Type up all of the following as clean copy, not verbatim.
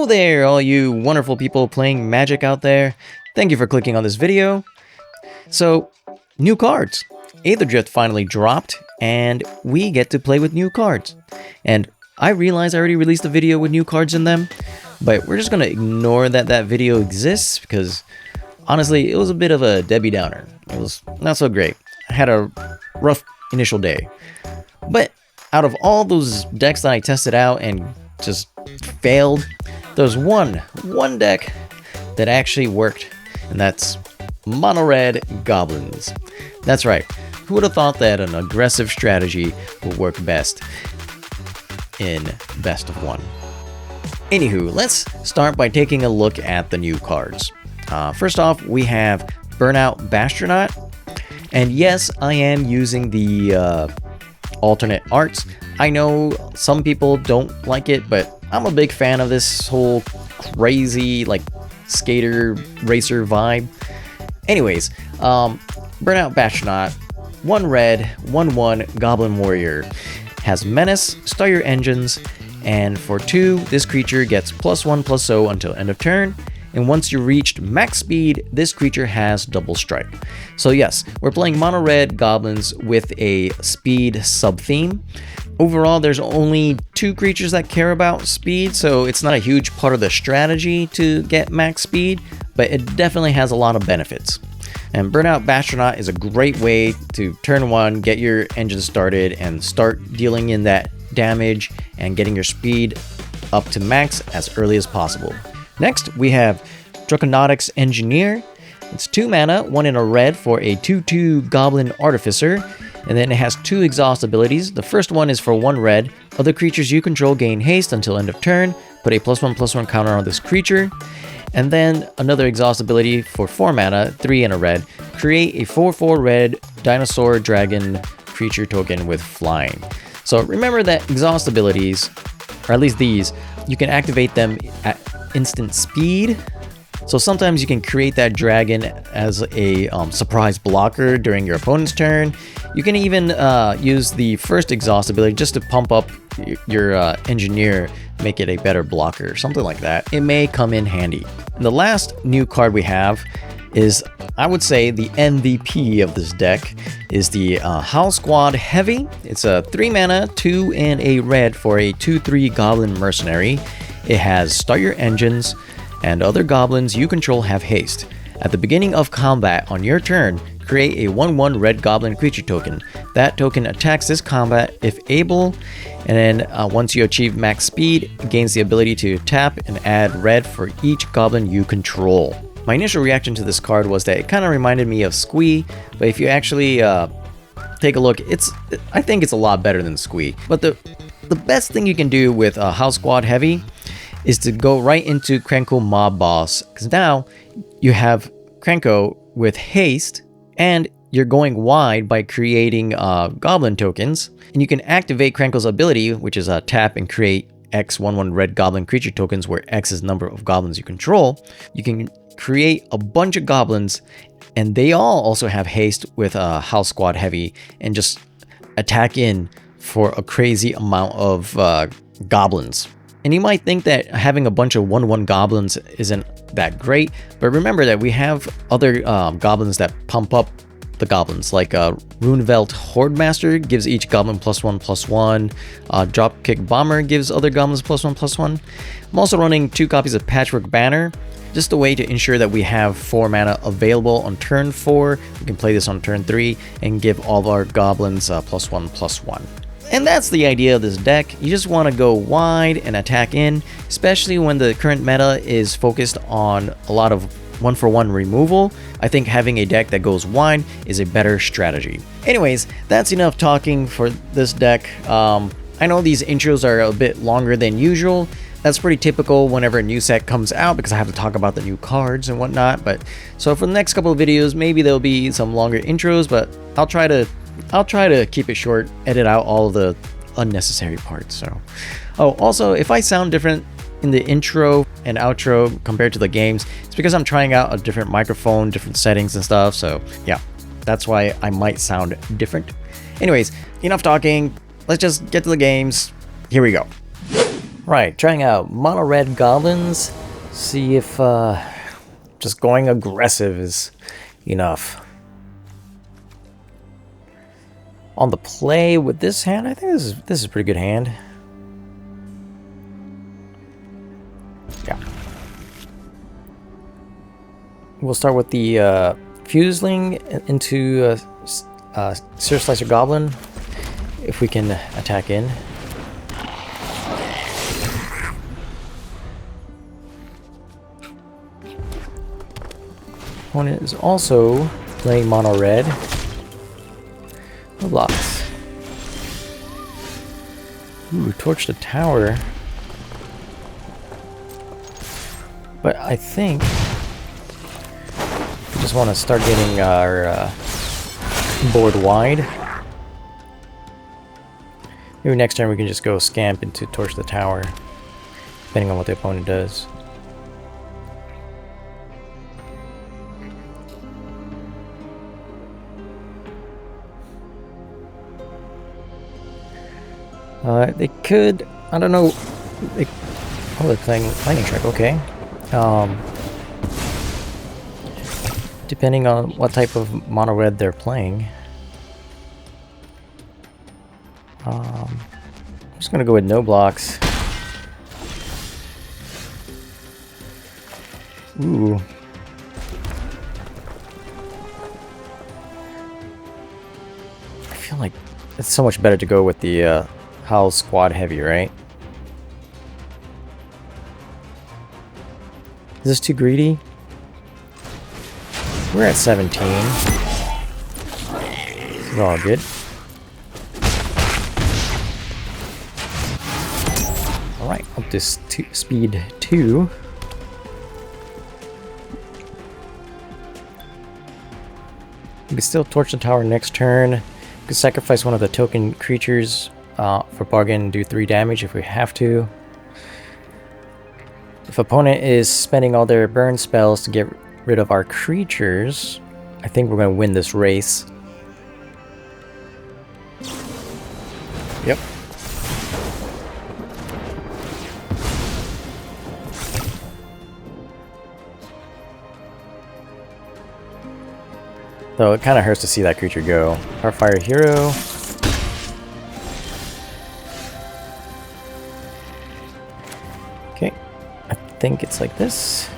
Hello there, all you wonderful people playing Magic out there. Thank you for clicking on this video. So, new cards. Aetherdrift finally dropped, and we get to play with new cards. And I realize I already released a video with new cards in them, but we're just gonna ignore that video exists because honestly, it was a bit of a Debbie Downer. It was not so great. I had a rough initial day. But out of all those decks that I tested out and just failed, there's one deck that actually worked, and that's mono red Goblins. That's right. Who would have thought that an aggressive strategy would work best in best of one? Anywho, let's start by taking a look at the new cards. First off, we have Burnout Bastronaut, and yes, I am using the alternate arts. I know some people don't like it, but I'm a big fan of this whole crazy like skater racer vibe. Anyways, Burnout Bastronaut, 1 red, 1/1 Goblin Warrior, has Menace, start your engines, and for 2, this creature gets +1/+0 until end of turn. And once you reached max speed, this creature has double strike. So yes, we're playing mono red Goblins with a speed sub-theme. Overall, there's only 2 creatures that care about speed, so it's not a huge part of the strategy to get max speed, but it definitely has a lot of benefits. And Burnout Bastronaut is a great way to turn 1, get your engine started, and start dealing in that damage and getting your speed up to max as early as possible. Next, we have Draconautics Engineer. It's 2 mana, 1 in a red for a 2/2 Goblin Artificer, and then it has 2 exhaust abilities. The first one is for 1 red. Other creatures you control gain haste until end of turn. Put a +1/+1 counter on this creature. And then another exhaust ability for 4 mana, 3 in a red. Create a 4/4 red dinosaur dragon creature token with flying. So remember that exhaust abilities, or at least these, you can activate them at instant speed. So sometimes you can create that dragon as a surprise blocker during your opponent's turn. You can even use the first exhaust ability just to pump up your engineer, make it a better blocker, something like that. It may come in handy. And the last new card we have is, I would say, the MVP of this deck is the Howl Squad Heavy. It's a 3 mana, 2 and a red for a 2/3 Goblin Mercenary. It has start your engines, and other goblins you control have haste. At the beginning of combat on your turn, create a 1/1 red goblin creature token. That token attacks this combat if able, and then once you achieve max speed, it gains the ability to tap and add red for each goblin you control. My initial reaction to this card was that it kind of reminded me of Squee, but if you actually take a look, I think it's a lot better than Squee. But the best thing you can do with Howl Squad Heavy is to go right into Krenko Mob Boss, because now you have Krenko with haste, and you're going wide by creating goblin tokens, and you can activate Krenko's ability, which is tap and create X 1/1 red goblin creature tokens, where X is the number of goblins you control. You can create a bunch of goblins, and they all also have haste with Howl Squad Heavy, and just attack in for a crazy amount of goblins. And you might think that having a bunch of 1/1 goblins isn't that great, but remember that we have other goblins that pump up the goblins, like Runevelt Hordemaster gives each goblin +1/+1. Dropkick Bomber gives other goblins +1/+1. I'm also running 2 copies of Patchwork Banner, just a way to ensure that we have 4 mana available on turn 4. We can play this on turn 3 and give all of our goblins +1/+1. And that's the idea of this deck. You just want to go wide and attack in, especially when the current meta is focused on a lot of 1-for-1 removal. I think having a deck that goes wide is a better strategy. Anyways, that's enough talking for this deck. I know these intros are a bit longer than usual. That's pretty typical whenever a new set comes out because I have to talk about the new cards and whatnot. But so for the next couple of videos, maybe there'll be some longer intros, but I'll try to keep it short, edit out all of the unnecessary parts. So, oh, also, if I sound different in the intro and outro compared to the games, it's because I'm trying out a different microphone, different settings and stuff. So yeah, that's why I might sound different. Anyways, enough talking. Let's just get to the games. Here we go. Right, trying out mono red goblins. See if just going aggressive is enough. On the play with this hand, I think this is a pretty good hand. Yeah. We'll start with the Fuseling into Sear Slicer Goblin, if we can attack in. Opponent is also playing mono red. No blocks. Ooh, torch the tower. But I think we just want to start getting our board wide. Maybe next turn we can just go scamp into torch the tower, depending on what the opponent does. They could, I don't know, they're playing lightning strike, okay. Depending on what type of mono red they're playing. I'm just gonna go with no blocks. Ooh. I feel like it's so much better to go with the Howl Squad Heavy, right? Is this too greedy? We're at 17. This is all good. Alright, up to speed 2. You can still torch the tower next turn. You can sacrifice one of the token creatures for bargain and do 3 damage if we have to. If opponent is spending all their burn spells to get rid of our creatures, I think we're going to win this race. Yep. Though it kind of hurts to see that creature go. Starfire Hero. Okay. I think it's like this.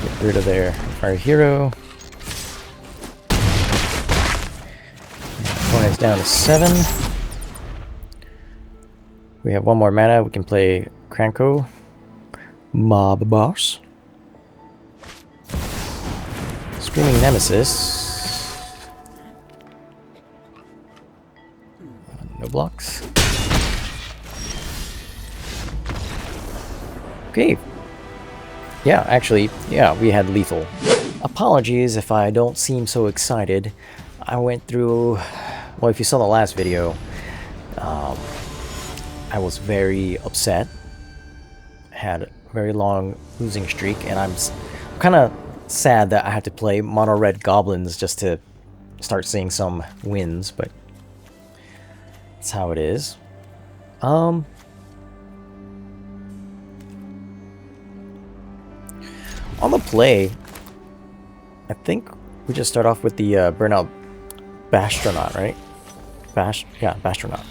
Get rid of their Fire Hero. Opponent's down to 7. We have 1 more mana. We can play Kranko. Mob Boss. Screaming Nemesis. No blocks. Okay. Yeah, actually, yeah, we had lethal. Apologies if I don't seem so excited. I went through, well, if you saw the last video, I was very upset. Had a very long losing streak, and I'm kind of sad that I had to play mono red goblins just to start seeing some wins, but that's how it is. On the play, I think we just start off with the Burnout Bastronaut, right? Yeah, Bastronaut.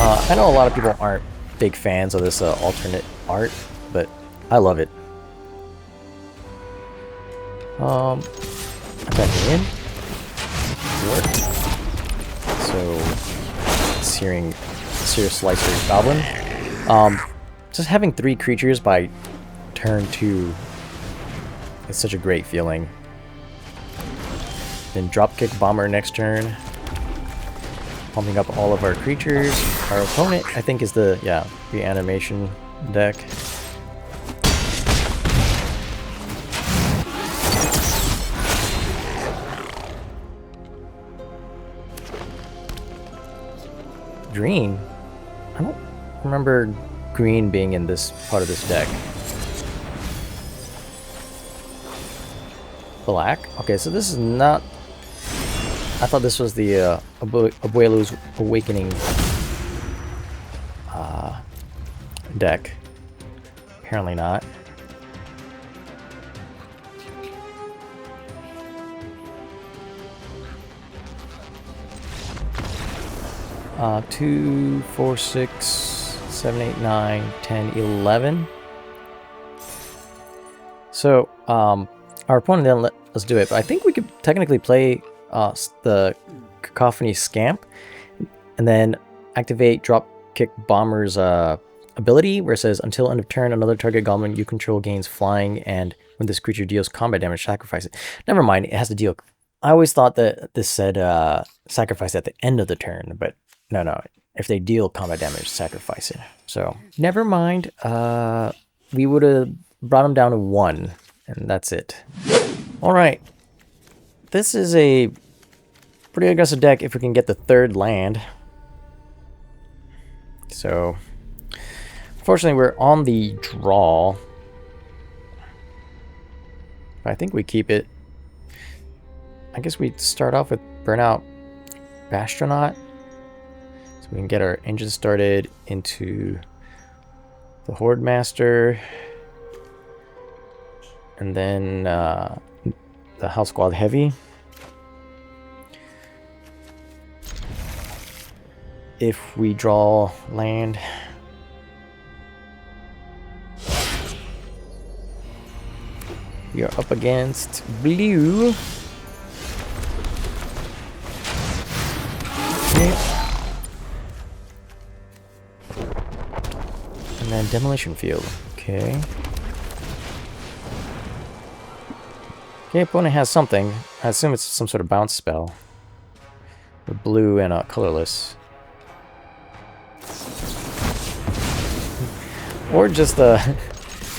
I know a lot of people aren't big fans of this alternate art, but I love it. Attacking in. Work. So, Sear Slicer Goblin. Just having 3 creatures by turn 2 is such a great feeling. Then Dropkick Bomber next turn. Pumping up all of our creatures. Our opponent, I think, is the, yeah, reanimation deck. Green? I don't remember green being in this part of this deck. black. Okay, so this is not... I thought this was the Abuelo's Awakening deck. Apparently not. Uh, 2, 4, 6, 7, 8, 9, 10, 11. So, our opponent didn't let us do it, but I think we could technically play the Cacophony Scamp, and then activate Dropkick Bomber's ability, where it says, until end of turn, another target goblin you control gains flying, and when this creature deals combat damage, sacrifice it. Never mind, it has to deal... I always thought that this said sacrifice at the end of the turn, but no. If they deal combat damage, sacrifice it. So, never mind. We would have brought him down to 1, and that's it. Alright. This is a pretty aggressive deck if we can get the 3rd land. So, unfortunately, we're on the draw. But I think we keep it. I guess we start off with Burnout Bastronaut. So we can get our engine started into the Horde Master. And then the House Squad Heavy. If we draw land, we are up against blue. Okay. And then Demolition Field. Okay. Okay, opponent has something. I assume it's some sort of bounce spell. With blue and colorless. Or just a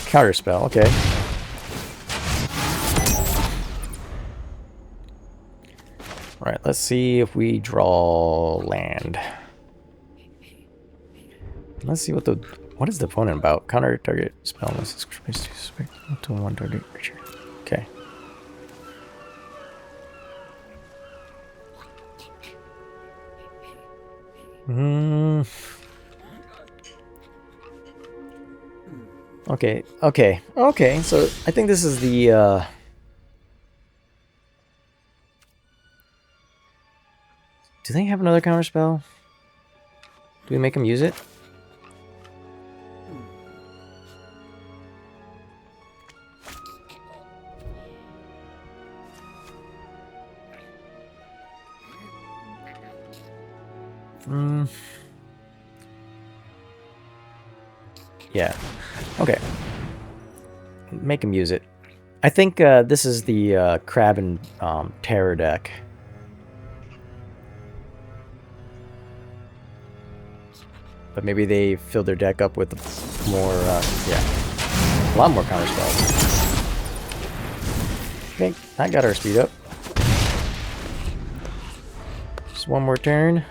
counter spell, okay. Alright, let's see if we draw land. Let's see what is the opponent about? Counter target spell unless it's supposed to suspect up to 1 target creature. Okay. Okay, so I think this is the, do they have another counter spell? Do we make them use it? Yeah. Okay. Make him use it. I think this is the Crab and Terror deck. But maybe they filled their deck up with more, yeah, a lot more counter spells. Okay, I got our speed up. Just one more turn.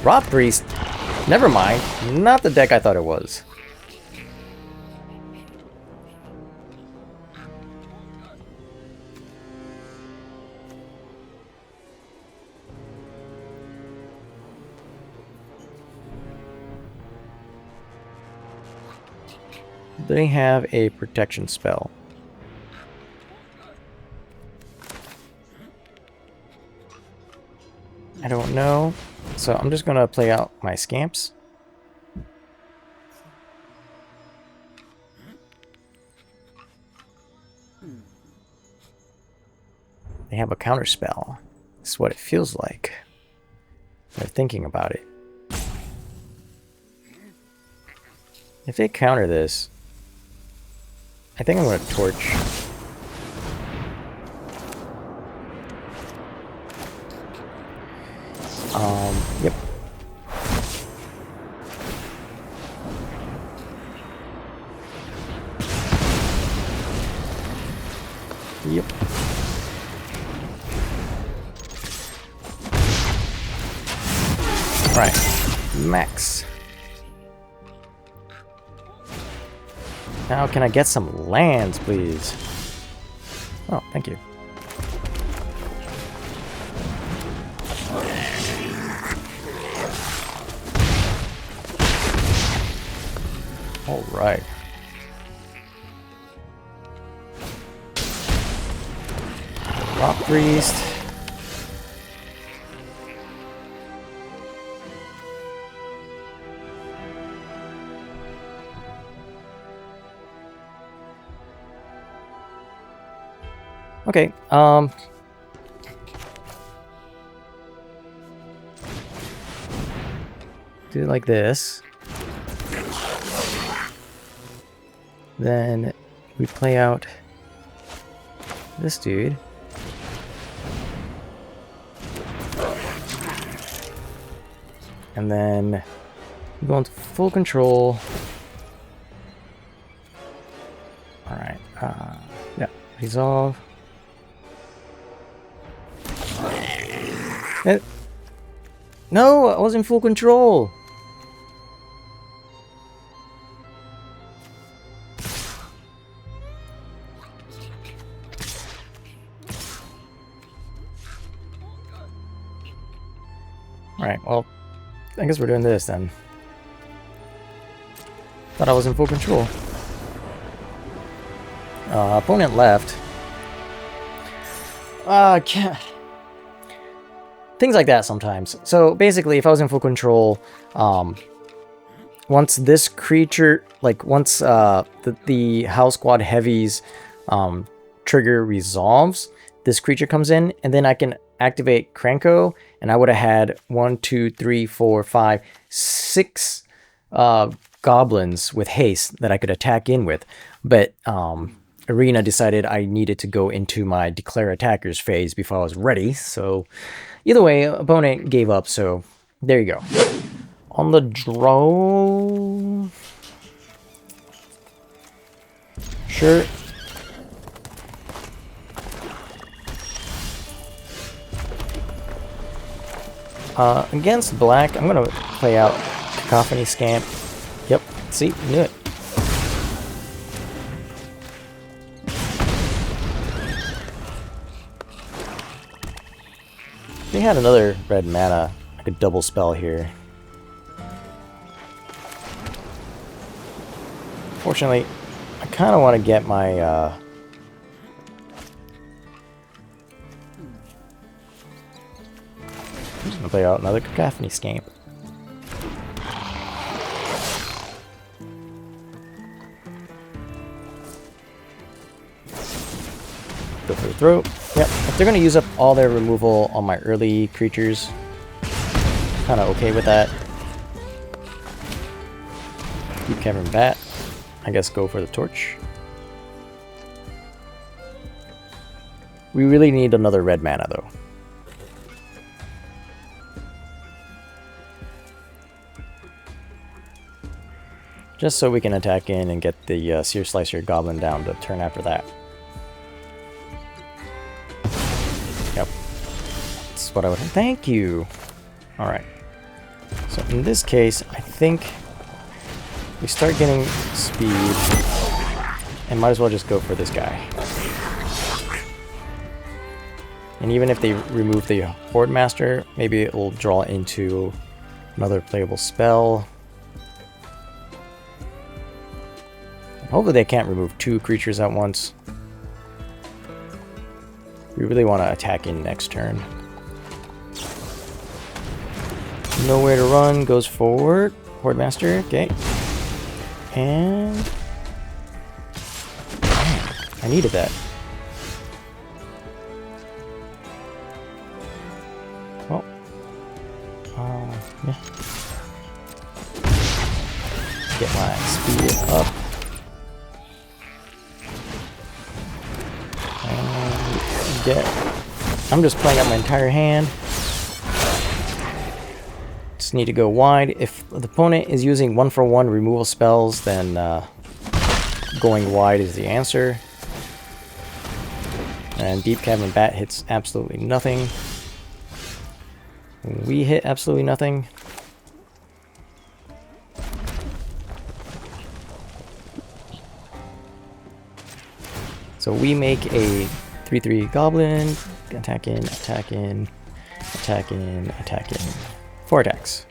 Rot Priest. Never mind. Not the deck I thought it was. They have a protection spell. I don't know. So I'm just gonna play out my scamps. They have a counter spell. This is what it feels like. They're thinking about it. If they counter this, I think I'm gonna torch. Yep. Yep. Right. Max. Now can I get some lands, please? Oh, thank you. All right. Rock Priest. Okay, do it like this. Then we play out this dude. And then we go into full control. Alright, yeah, resolve. No, I was in full control. Alright, well, I guess we're doing this then. Thought I was in full control. Opponent left. Can't. Things like that sometimes. So basically, if I was in full control, once this creature, like once the House Squad Heavies trigger resolves, this creature comes in, and then I can activate Krenko, and I would have had 1, 2, 3, 4, 5, 6 goblins with haste that I could attack in with. But Arena decided I needed to go into my declare attackers phase before I was ready, so either way, opponent gave up, so there you go. On the draw... Sure. Against black, I'm gonna play out Cacophony Scamp. Yep, see, knew it. They had another red mana. I could double spell here. Fortunately, I kind of want to get my I'm just gonna play out another Cacophony Scamp. Go for the throat. Yep, if they're gonna use up all their removal on my early creatures, kind of okay with that. Keep Cavern Bat. I guess go for the torch. We really need another red mana though. Just so we can attack in and get the Sear Slicer Goblin down to turn after that. Yep. That's what I would... Thank you! Alright. So in this case, I think we start getting speed and might as well just go for this guy. And even if they remove the Horde Master, maybe it will draw into another playable spell. Hopefully they can't remove 2 creatures at once. We really want to attack in next turn. Nowhere to run, goes forward. Horde Master, okay. And... I needed that. Well. Yeah. Get my speed up. I'm just playing out my entire hand. Just need to go wide. If the opponent is using 1-for-1 removal spells, then going wide is the answer. And Deep Cavern Bat hits absolutely nothing. We hit absolutely nothing. So we make a 3/3 Goblin. Attack in, attack in, attack in, attack in. 4 attacks.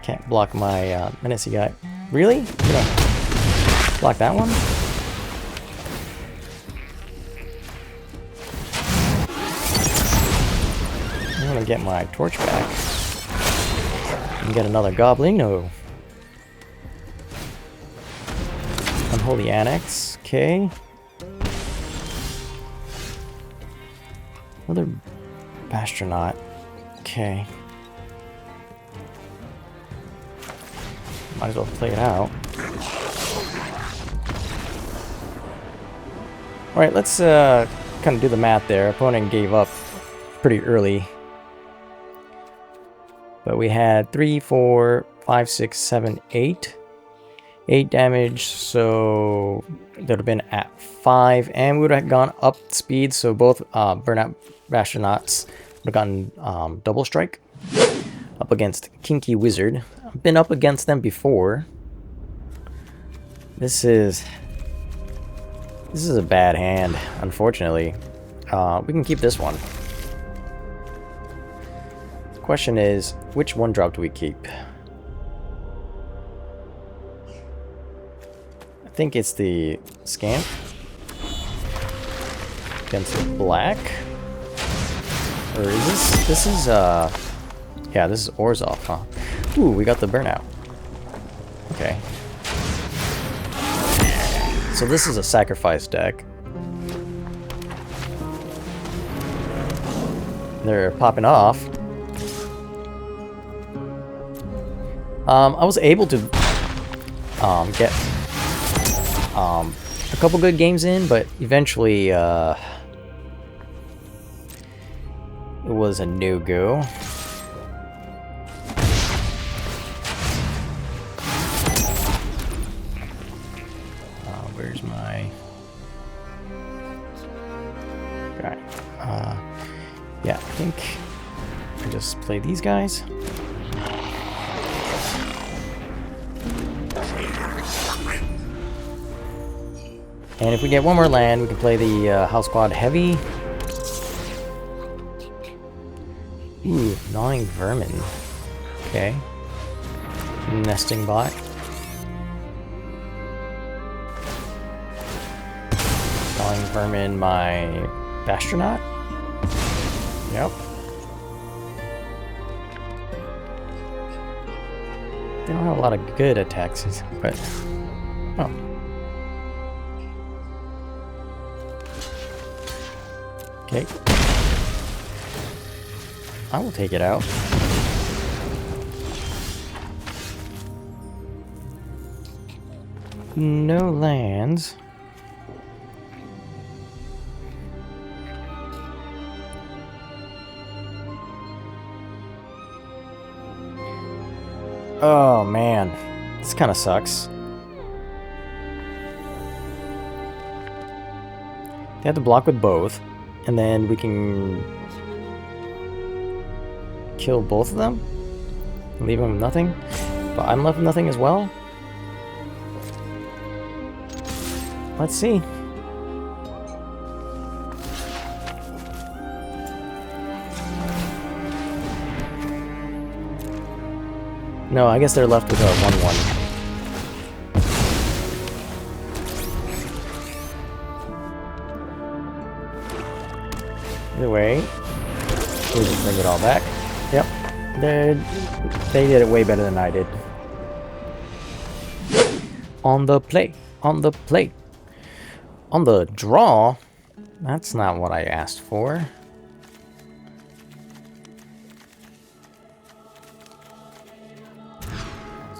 Can't block my menacey guy. Really? You gonna block that one? I'm gonna get my torch back. And get another Goblino. Unholy Annex. Okay. Another Bastronaut. Okay. Might as well play it out. Alright, let's kind of do the math there. Opponent gave up pretty early. But we had 3, 4, 5, 6, 7, 8. 8 damage, so that would have been at 5. And we would have gone up speed, so both Burnout Bastronauts would have gotten double strike. Up against Kinky Wizard. I've been up against them before. This is a bad hand, unfortunately. We can keep this one. The question is, which one drop do we keep? I think it's the Scamp against black. Or is this is yeah, this is Orzhov, huh? Ooh, we got the Burnout. Okay. So this is a sacrifice deck. They're popping off. I was able to get a couple good games in, but eventually it was a no-go. Where's my... Okay. Yeah, I think I just play these guys. And if we get one more land, we can play the House Squad Heavy. Ooh, Gnawing Vermin. Okay. Nesting Bot. Gnawing Vermin, my Bastronaut. Yep. They don't have a lot of good attacks, but... Oh. Okay. I will take it out. No lands. Oh man, this kind of sucks. They have to block with both, and then we can kill both of them, leave them with nothing. But I'm left with nothing as well. Let's see. No, I guess they're left with a 1/1. Either way, we'll just bring it all back. Yep, they did it way better than I did. On the play, on the play. On the draw, that's not what I asked for.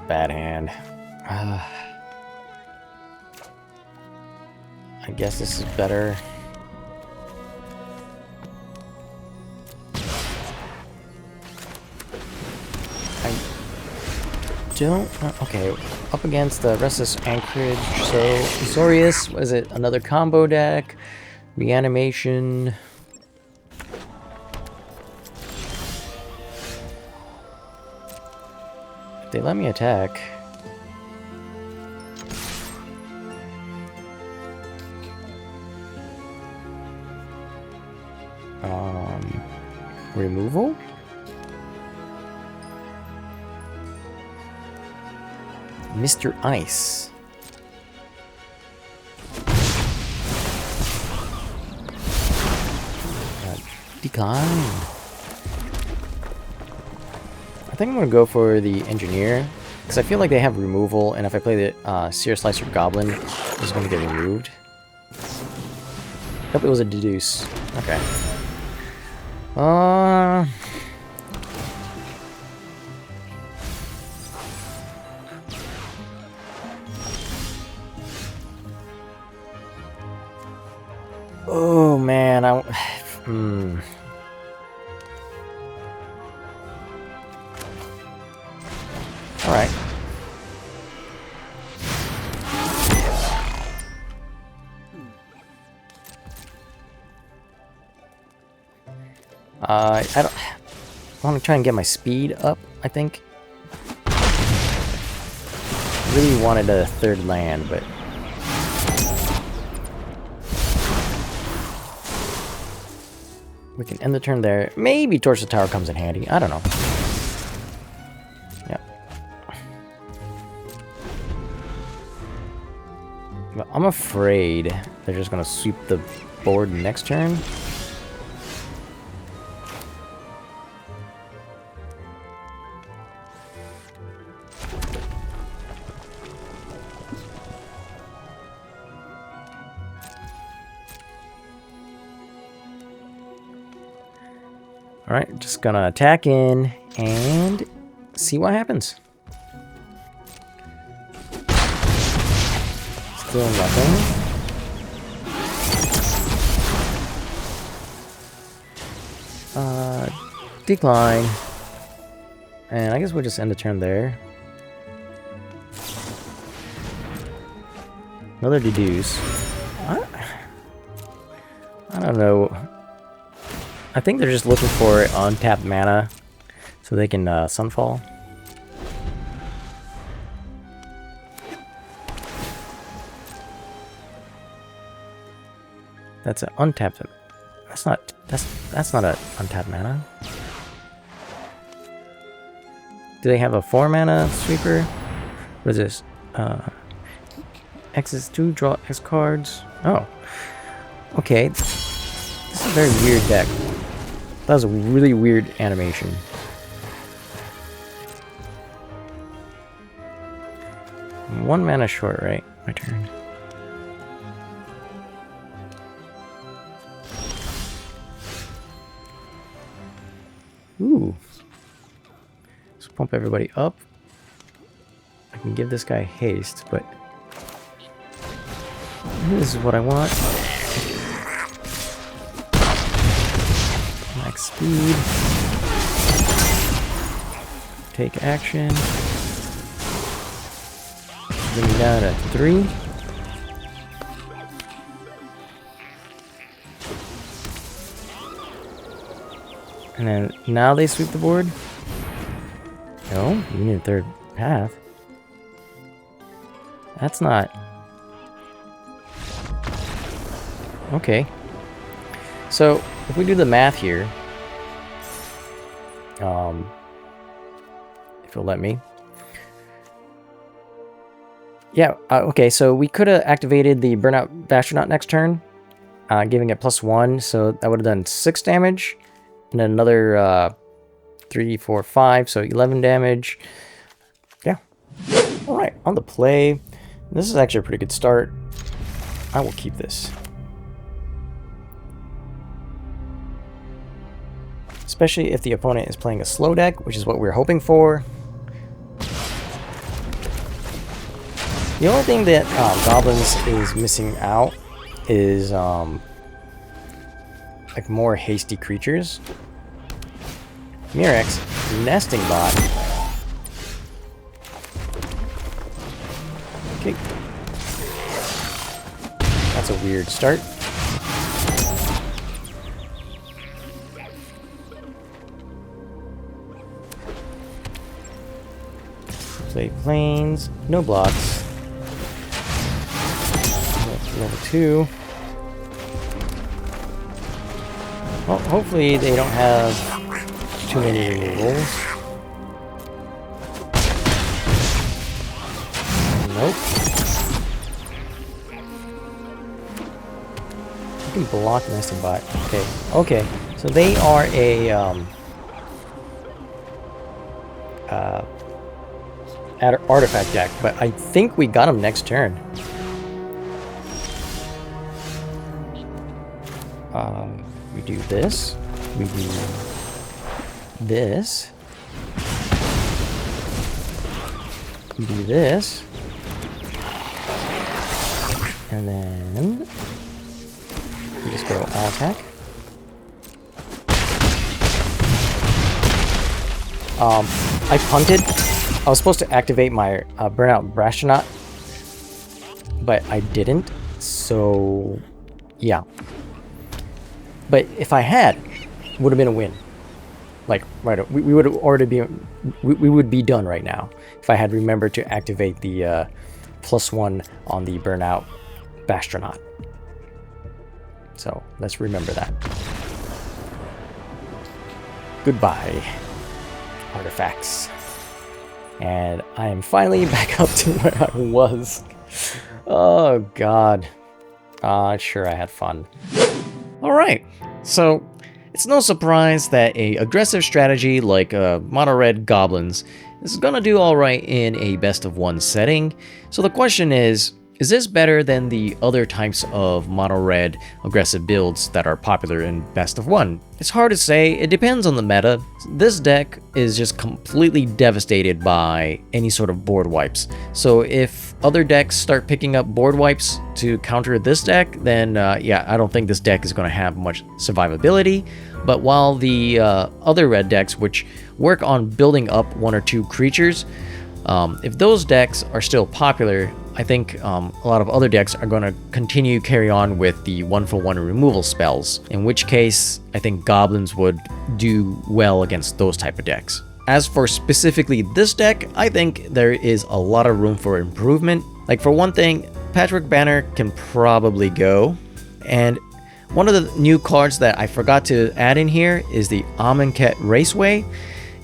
Bad hand. I guess this is better. I don't... Okay, up against the Restless Anchorage, so Zorius, what is it? Another combo deck? Reanimation... They let me attack. Removal? Mr. Ice. Decline. I think I'm gonna go for the engineer because I feel like they have removal, and if I play the Sear Slicer Goblin, it's going to get removed. Nope, it was a deduce. Okay. Oh man, All right. I want to try and get my speed up, I think. Really wanted a third land, but we can end the turn there. Maybe Torch the Tower comes in handy. I don't know. Yeah. But I'm afraid they're just going to sweep the board next turn. Alright, just gonna attack in and see what happens. Still nothing. Decline. And I guess we'll just end the turn there. Another deduce. I don't know. I think they're just looking for untapped mana so they can Sunfall. That's an untapped. That's not an untapped mana. Do they have a 4 mana sweeper? What is this? X is 2, draw X cards. Oh. Okay. This is a very weird deck. That was a really weird animation. I'm 1 mana short, right? My turn. Ooh. Let's pump everybody up. I can give this guy haste, but this is what I want. Max speed. Take action. Bring it down to 3. And then now they sweep the board. No, you need a third path. That's not. Okay. So if we do the math here, if you'll let me. Yeah, okay, so we could have activated the Burnout Bastronaut next turn, giving it +1, so that would have done 6 damage, and then another 3, 4, 5, so 11 damage. Yeah. Alright, on the play. This is actually a pretty good start. I will keep this. Especially if the opponent is playing a slow deck, which is what we're hoping for. The only thing that Goblins is missing out is like more hasty creatures. Murex, nesting bot. Okay. That's a weird start. Play planes, no blocks. Level 2. Well, hopefully they don't have too many removals. Nope. You can block nesting bot. Okay. Okay. So they are a artifact deck, but I think we got them next turn. We do this. We do this. We do this. And then we just go all attack. I punted. I was supposed to activate my burnout Brastronaut, but I didn't. So, yeah. But if I had, it would have been a win. Like, right, we would have already been, we would be done right now if I had remembered to activate the +1 on the burnout Brastronaut. So let's remember that. Goodbye, artifacts. And I am finally back up to where I was. Oh God. Sure, I had fun. All right, so it's no surprise that a aggressive strategy like Mono Red Goblins is gonna do all right in a best of one setting. So the question is this better than the other types of Mono Red aggressive builds that are popular in best of one? It's hard to say, it depends on the meta. This deck is just completely devastated by any sort of board wipes. So if other decks start picking up board wipes to counter this deck, then yeah, I don't think this deck is going to have much survivability. But while the other red decks, which work on building up 1 or 2 creatures, if those decks are still popular, I think a lot of other decks are going to continue carry on with the 1-for-1 removal spells, in which case I think Goblins would do well against those type of decks. As for specifically this deck, I think there is a lot of room for improvement. Like for one thing, Patchwork Banner can probably go, and one of the new cards that I forgot to add in here is the Amonkhet Raceway.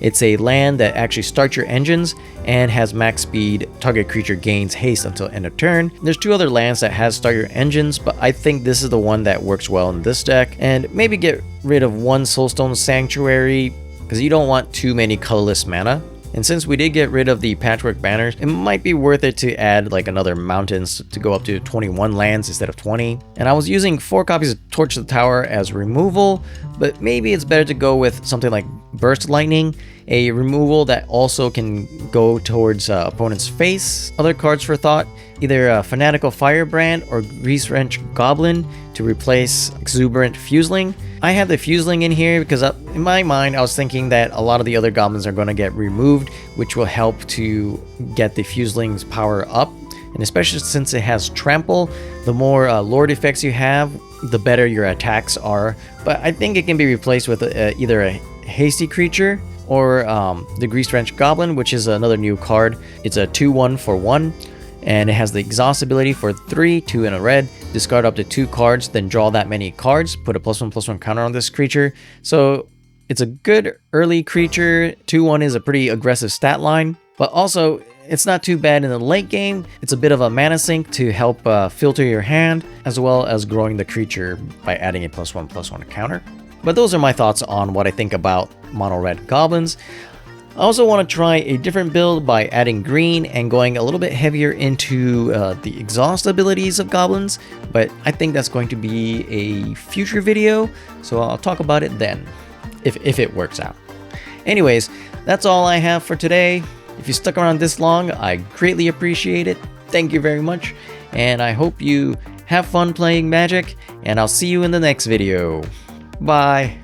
It's a land that actually starts your engines and has max speed. Target creature gains haste until end of turn. There's 2 other lands that has start your engines, but I think this is the one that works well in this deck. And maybe get rid of 1 Soulstone Sanctuary, because you don't want too many colorless mana. And since we did get rid of the Patchwork Banners, it might be worth it to add like another Mountains to go up to 21 lands instead of 20. And I was using 4 copies of Torch the Tower as removal, but maybe it's better to go with something like Burst Lightning, a removal that also can go towards opponent's face. Other cards for thought, either a Fanatical Firebrand or Grease Wrench Goblin to replace Exuberant Fuseling. I have the Fuseling in here because in my mind I was thinking that a lot of the other goblins are going to get removed, which will help to get the Fuseling's power up. And especially since it has Trample, the more Lord effects you have, the better your attacks are. But I think it can be replaced with either a Hasty Creature or the Grease Wrench Goblin, which is another new card. It's a 2/1 for 1. And it has the exhaust ability for 3, 2 in a red, discard up to 2 cards, then draw that many cards, put a +1/+1 counter on this creature. So it's a good early creature. 2/1 is a pretty aggressive stat line, but also it's not too bad in the late game. It's a bit of a mana sink to help filter your hand, as well as growing the creature by adding a +1/+1 counter. But those are my thoughts on what I think about Mono Red Goblins. I also want to try a different build by adding green and going a little bit heavier into the exhaust abilities of goblins, but I think that's going to be a future video, so I'll talk about it then, if it works out. Anyways, that's all I have for today. If you stuck around this long, I greatly appreciate it. Thank you very much, and I hope you have fun playing Magic, and I'll see you in the next video. Bye!